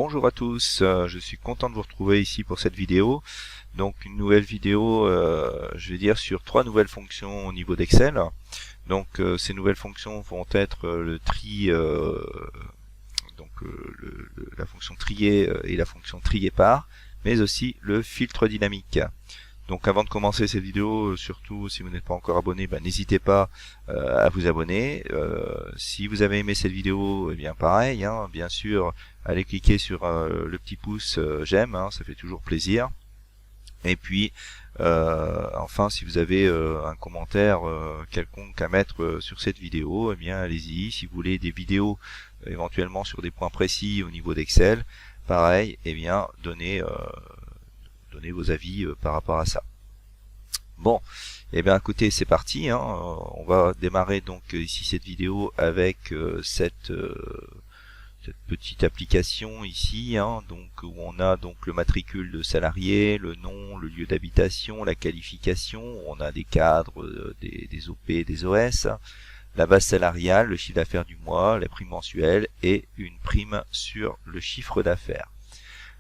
Bonjour à tous, je suis content de vous retrouver ici pour cette vidéo. Donc une nouvelle vidéo, je vais dire sur 3 nouvelles fonctions au niveau d'Excel. Donc ces nouvelles fonctions vont être le tri, la fonction trier et la fonction trier par, mais aussi le filtre dynamique. Donc avant de commencer cette vidéo, surtout si vous n'êtes pas encore abonné, n'hésitez pas à vous abonner. Si vous avez aimé cette vidéo, bien pareil, bien sûr, allez cliquer sur le petit pouce j'aime, ça fait toujours plaisir. Et puis enfin, si vous avez un commentaire quelconque à mettre sur cette vidéo, bien allez-y. Si vous voulez des vidéos éventuellement sur des points précis au niveau d'Excel, pareil, bien donnez vos avis par rapport à ça. Bon, bien écoutez, c'est parti, on va démarrer donc ici cette vidéo avec cette petite application ici, donc où on a donc le matricule de salarié, le nom, le lieu d'habitation, la qualification, on a des cadres, des OP, des OS, la base salariale, le chiffre d'affaires du mois, la prime mensuelle et une prime sur le chiffre d'affaires.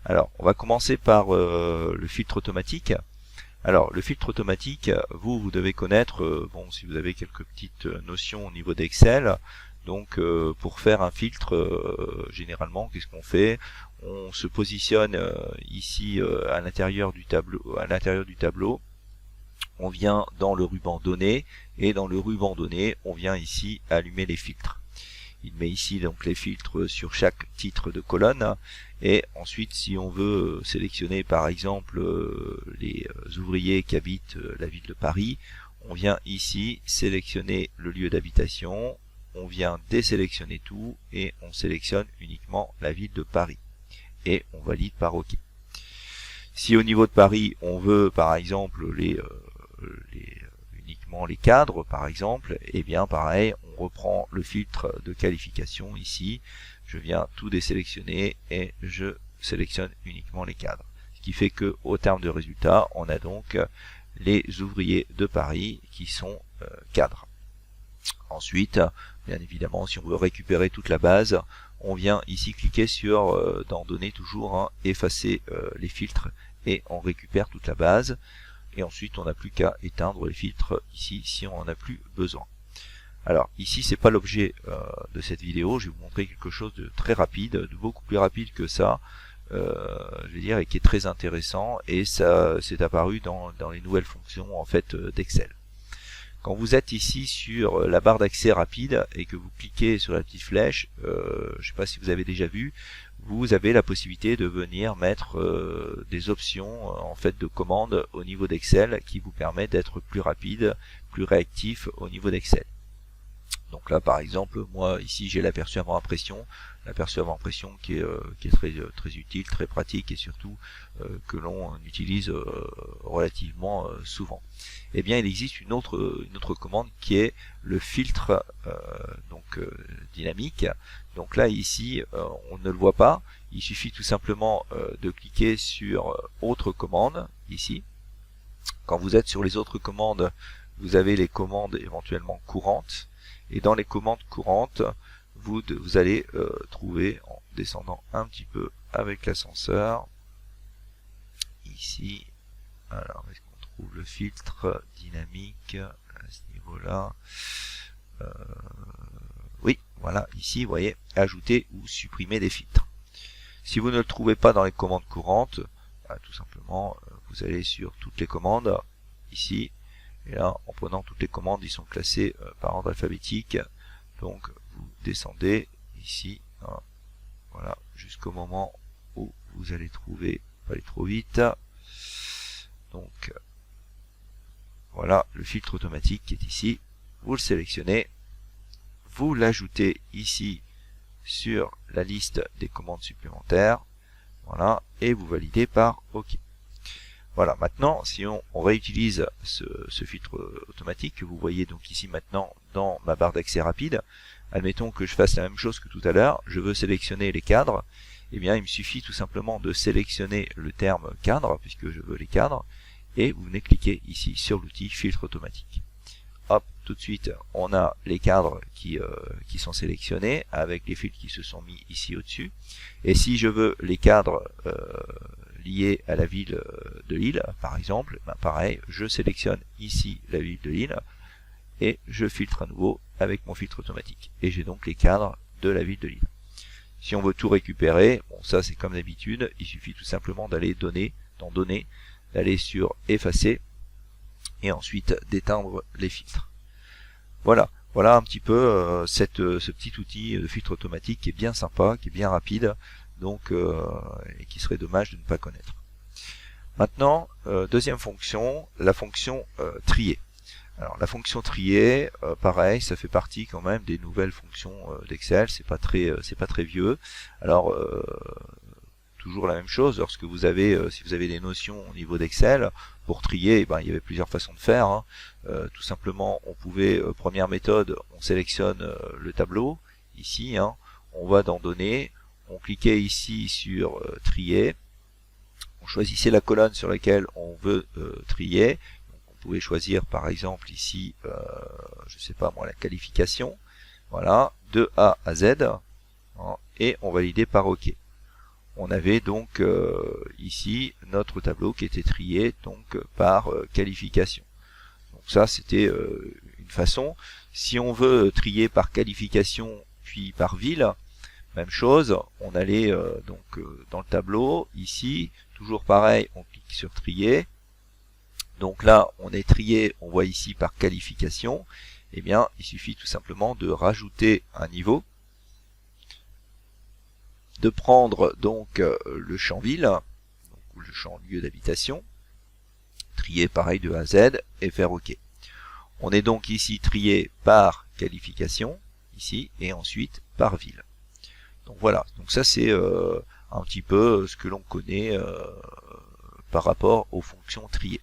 Alors, on va commencer par le filtre automatique. Alors, le filtre automatique, vous devez connaître, si vous avez quelques petites notions au niveau d'Excel. Donc, pour faire un filtre, généralement, qu'est-ce qu'on fait? On se positionne ici à l'intérieur du tableau. On vient dans le ruban données, et dans le ruban données, on vient ici allumer les filtres. Il met ici donc les filtres sur chaque titre de colonne, et ensuite si on veut sélectionner par exemple les ouvriers qui habitent la ville de Paris, on vient ici sélectionner le lieu d'habitation, on vient désélectionner tout et on sélectionne uniquement la ville de Paris et on valide par OK. Si au niveau de Paris on veut par exemple uniquement les cadres par exemple, bien pareil, on reprend le filtre de qualification ici, je viens tout désélectionner et je sélectionne uniquement les cadres. Ce qui fait que au terme de résultat, on a donc les ouvriers de Paris qui sont cadres. Ensuite, bien évidemment, si on veut récupérer toute la base, on vient ici cliquer sur dans données toujours, effacer les filtres et on récupère toute la base. Et ensuite on n'a plus qu'à éteindre les filtres ici si on n'en a plus besoin. Alors ici c'est pas l'objet de cette vidéo, je vais vous montrer quelque chose de très rapide, de beaucoup plus rapide que ça, je vais dire, et qui est très intéressant, et ça c'est apparu dans les nouvelles fonctions en fait d'Excel. Quand vous êtes ici sur la barre d'accès rapide et que vous cliquez sur la petite flèche, je ne sais pas si vous avez déjà vu, vous avez la possibilité de venir mettre des options en fait de commandes au niveau d'Excel qui vous permet d'être plus rapide, plus réactif au niveau d'Excel. Donc là par exemple, moi ici j'ai l'aperçu avant impression, qui est très utile, très pratique et surtout que l'on utilise relativement souvent. Et bien il existe une autre commande qui est le filtre dynamique. Donc là ici on ne le voit pas, il suffit tout simplement de cliquer sur autre commande ici. Quand vous êtes sur les autres commandes, vous avez les commandes éventuellement courantes, et dans les commandes courantes vous allez trouver, en descendant un petit peu avec l'ascenseur ici, alors est-ce qu'on trouve le filtre dynamique à ce niveau là, oui, voilà, ici vous voyez, ajouter ou supprimer des filtres. Si vous ne le trouvez pas dans les commandes courantes, tout simplement vous allez sur toutes les commandes ici, et là en prenant toutes les commandes, ils sont classés par ordre alphabétique, donc vous descendez ici, voilà, jusqu'au moment où vous allez trouver, pas aller trop vite, donc voilà le filtre automatique qui est ici, vous le sélectionnez, vous l'ajoutez ici sur la liste des commandes supplémentaires, voilà, et vous validez par OK. Voilà, maintenant si on réutilise ce filtre automatique que vous voyez donc ici maintenant dans ma barre d'accès rapide, admettons que je fasse la même chose que tout à l'heure, je veux sélectionner les cadres, et bien il me suffit tout simplement de sélectionner le terme cadre, puisque je veux les cadres, et vous venez cliquer ici sur l'outil filtre automatique. Hop, tout de suite, on a les cadres qui sont sélectionnés avec les fils qui se sont mis ici au-dessus. Et si je veux les cadres liés à la ville de Lille, par exemple, ben pareil, je sélectionne ici la ville de Lille et je filtre à nouveau avec mon filtre automatique. Et j'ai donc les cadres de la ville de Lille. Si on veut tout récupérer, bon ça c'est comme d'habitude, il suffit tout simplement d'aller dans Données, d'aller sur Effacer et ensuite d'éteindre les filtres. Voilà un petit peu ce petit outil de filtre automatique qui est bien sympa, qui est bien rapide, donc et qui serait dommage de ne pas connaître. Maintenant, deuxième fonction, la fonction trier. Alors la fonction trier, pareil, ça fait partie quand même des nouvelles fonctions d'Excel, c'est pas très vieux. Alors toujours la même chose, lorsque vous avez, si vous avez des notions au niveau d'Excel, pour trier, ben, il y avait plusieurs façons de faire. Hein. Tout simplement, on pouvait, première méthode, on sélectionne le tableau, ici, hein, on va dans Données, on cliquait ici sur Trier, on choisissait la colonne sur laquelle on veut trier, donc, on pouvait choisir par exemple ici, je sais pas moi, la qualification, voilà, de A à Z, hein, et on validait par OK. On avait donc ici notre tableau qui était trié donc par qualification. Donc ça c'était une façon. Si on veut trier par qualification puis par ville, même chose, on allait dans le tableau, ici, toujours pareil, on clique sur trier. Donc là on est trié, on voit ici par qualification, eh bien il suffit tout simplement de rajouter un niveau, de prendre donc le champ ville, ou le champ lieu d'habitation, trier pareil de A à Z et faire OK. On est donc ici trié par qualification, ici, et ensuite par ville. Donc voilà, donc ça c'est un petit peu ce que l'on connaît par rapport aux fonctions trier.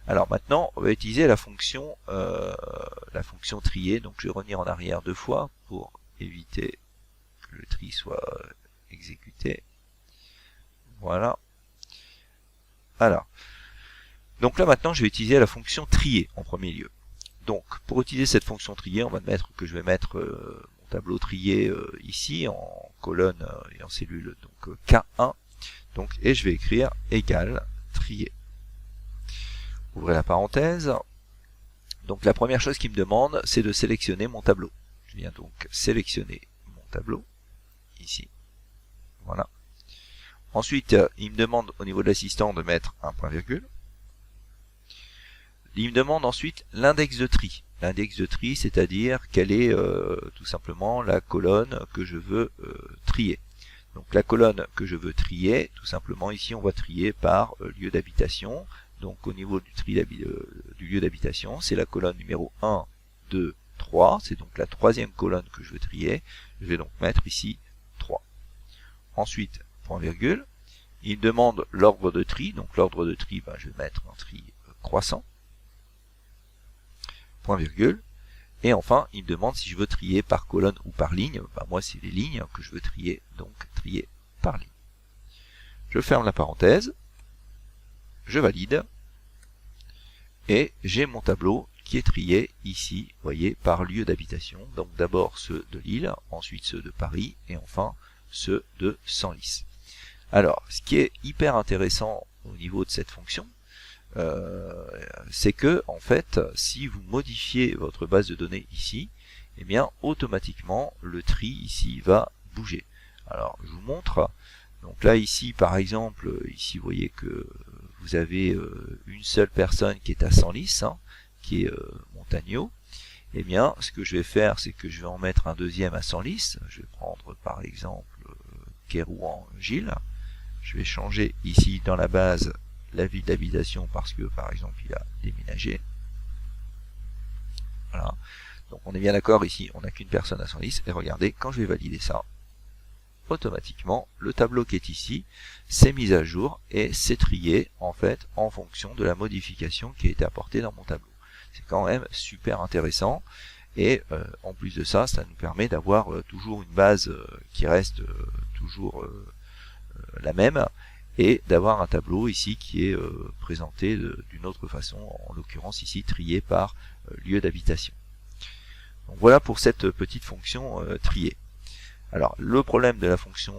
Alors maintenant, on va utiliser la fonction trier, donc je vais revenir en arrière 2 fois pour éviter que le tri soit exécuté. Voilà. Alors, donc là maintenant je vais utiliser la fonction trier en premier lieu. Donc pour utiliser cette fonction trier, on va mettre que je vais mettre mon tableau trié ici en colonne et en cellule, donc K1. Donc et je vais écrire égal trier. Ouvrez la parenthèse. Donc la première chose qu'il me demande, c'est de sélectionner mon tableau. Je viens donc sélectionner mon tableau ici. Voilà. Ensuite, il me demande au niveau de l'assistant de mettre un point virgule. Il me demande ensuite l'index de tri. L'index de tri, c'est-à-dire quelle est tout simplement la colonne que je veux trier. Donc la colonne que je veux trier, tout simplement ici on va trier par lieu d'habitation. Donc au niveau du tri du lieu d'habitation, c'est la colonne numéro 1, 2, 3. C'est donc la troisième colonne que je veux trier. Je vais donc mettre ici 3. Ensuite, point virgule. Il me demande l'ordre de tri. Donc l'ordre de tri, ben, je vais mettre un tri croissant. Point virgule. Et enfin, il me demande si je veux trier par colonne ou par ligne. Ben, moi, c'est les lignes que je veux trier, donc trier par ligne. Je ferme la parenthèse. Je valide. Et j'ai mon tableau qui est trié ici, vous voyez, par lieu d'habitation. Donc d'abord ceux de Lille, ensuite ceux de Paris, et enfin ceux de Senlis. Alors, ce qui est hyper intéressant au niveau de cette fonction, c'est que en fait, si vous modifiez votre base de données ici, eh bien automatiquement le tri ici va bouger. Alors, je vous montre. Donc là ici, par exemple, ici vous voyez que vous avez une seule personne qui est à Senlis, hein, qui est Montagneau. Eh bien, ce que je vais faire, c'est que je vais en mettre un deuxième à Senlis. Je vais prendre par exemple Kérouan-Gilles. Je vais changer ici dans la base la ville d'habitation parce que par exemple il a déménagé. Voilà. Donc on est bien d'accord ici, on n'a qu'une personne à Senlis. Et regardez, quand je vais valider ça, automatiquement le tableau qui est ici s'est mis à jour et s'est trié en fait en fonction de la modification qui a été apportée dans mon tableau. C'est quand même super intéressant et en plus de ça, ça nous permet d'avoir toujours une base qui reste toujours la même et d'avoir un tableau ici qui est présenté d'une autre façon, en l'occurrence ici trié par lieu d'habitation. Donc voilà pour cette petite fonction trier. Alors le problème de la fonction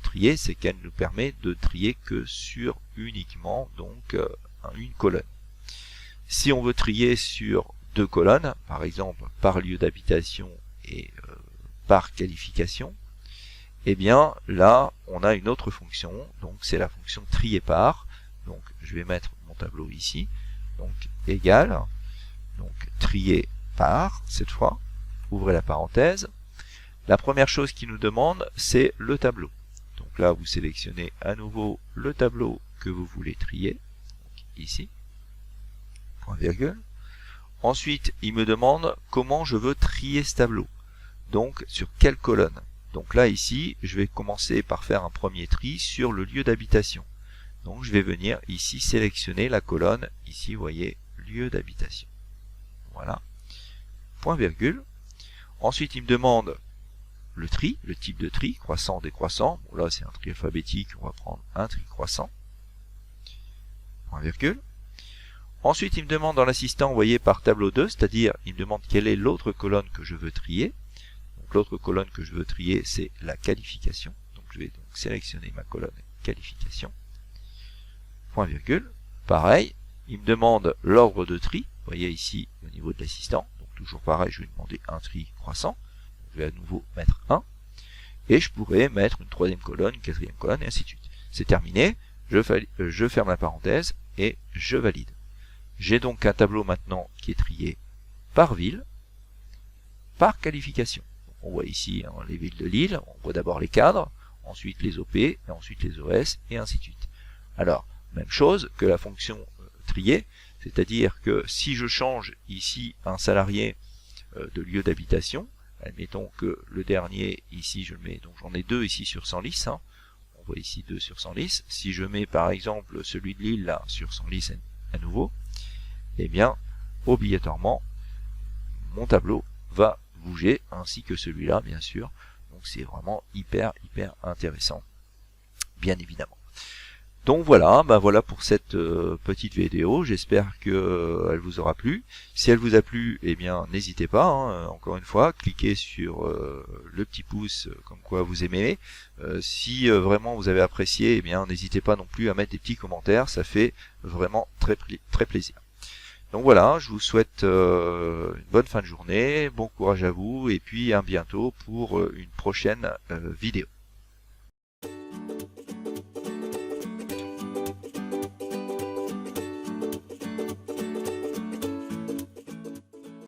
trier, c'est qu'elle nous permet de trier que sur uniquement donc une colonne. Si on veut trier sur deux colonnes, par exemple par lieu d'habitation et par qualification, eh bien là on a une autre fonction, donc c'est la fonction trier par. Donc je vais mettre mon tableau ici, donc égal, donc trier par cette fois, ouvrez la parenthèse. La première chose qu'il nous demande, c'est le tableau. Donc là, vous sélectionnez à nouveau le tableau que vous voulez trier, donc ici, point virgule. Ensuite, il me demande comment je veux trier ce tableau. Donc, sur quelle colonne. Donc là, ici, je vais commencer par faire un premier tri sur le lieu d'habitation. Donc, je vais venir ici sélectionner la colonne, ici, vous voyez, lieu d'habitation. Voilà, point virgule. Ensuite, il me demande le tri, le type de tri, croissant, décroissant. Bon, là, c'est un tri alphabétique, on va prendre un tri croissant. Point virgule. Ensuite, il me demande dans l'assistant, vous voyez, par tableau 2, c'est-à-dire, il me demande quelle est l'autre colonne que je veux trier. Donc, l'autre colonne que je veux trier, c'est la qualification. Donc, je vais donc sélectionner ma colonne qualification. Point virgule. Pareil, il me demande l'ordre de tri. Vous voyez ici, au niveau de l'assistant. Donc, toujours pareil, je vais demander un tri croissant. Je vais à nouveau mettre 1, et je pourrais mettre une troisième colonne, une quatrième colonne, et ainsi de suite. C'est terminé, je ferme la parenthèse, et je valide. J'ai donc un tableau maintenant qui est trié par ville, par qualification. On voit ici les villes de Lille, on voit d'abord les cadres, ensuite les OP, et ensuite les OS, et ainsi de suite. Alors, même chose que la fonction trier, c'est-à-dire que si je change ici un salarié de lieu d'habitation, admettons que le dernier, ici je le mets, donc j'en ai 2 ici sur Senlis, hein. On voit ici 2 sur Senlis. Si je mets par exemple celui de Lille là sur Senlis à nouveau, eh bien obligatoirement mon tableau va bouger, ainsi que celui-là bien sûr. Donc c'est vraiment hyper intéressant, bien évidemment. Donc voilà, voilà pour cette petite vidéo, j'espère qu'elle vous aura plu. Si elle vous a plu, eh bien n'hésitez pas, hein, encore une fois, cliquez sur le petit pouce comme quoi vous aimez. Si vraiment vous avez apprécié, eh bien n'hésitez pas non plus à mettre des petits commentaires, ça fait vraiment très plaisir. Donc voilà, je vous souhaite une bonne fin de journée, bon courage à vous, et puis à bientôt pour une prochaine vidéo.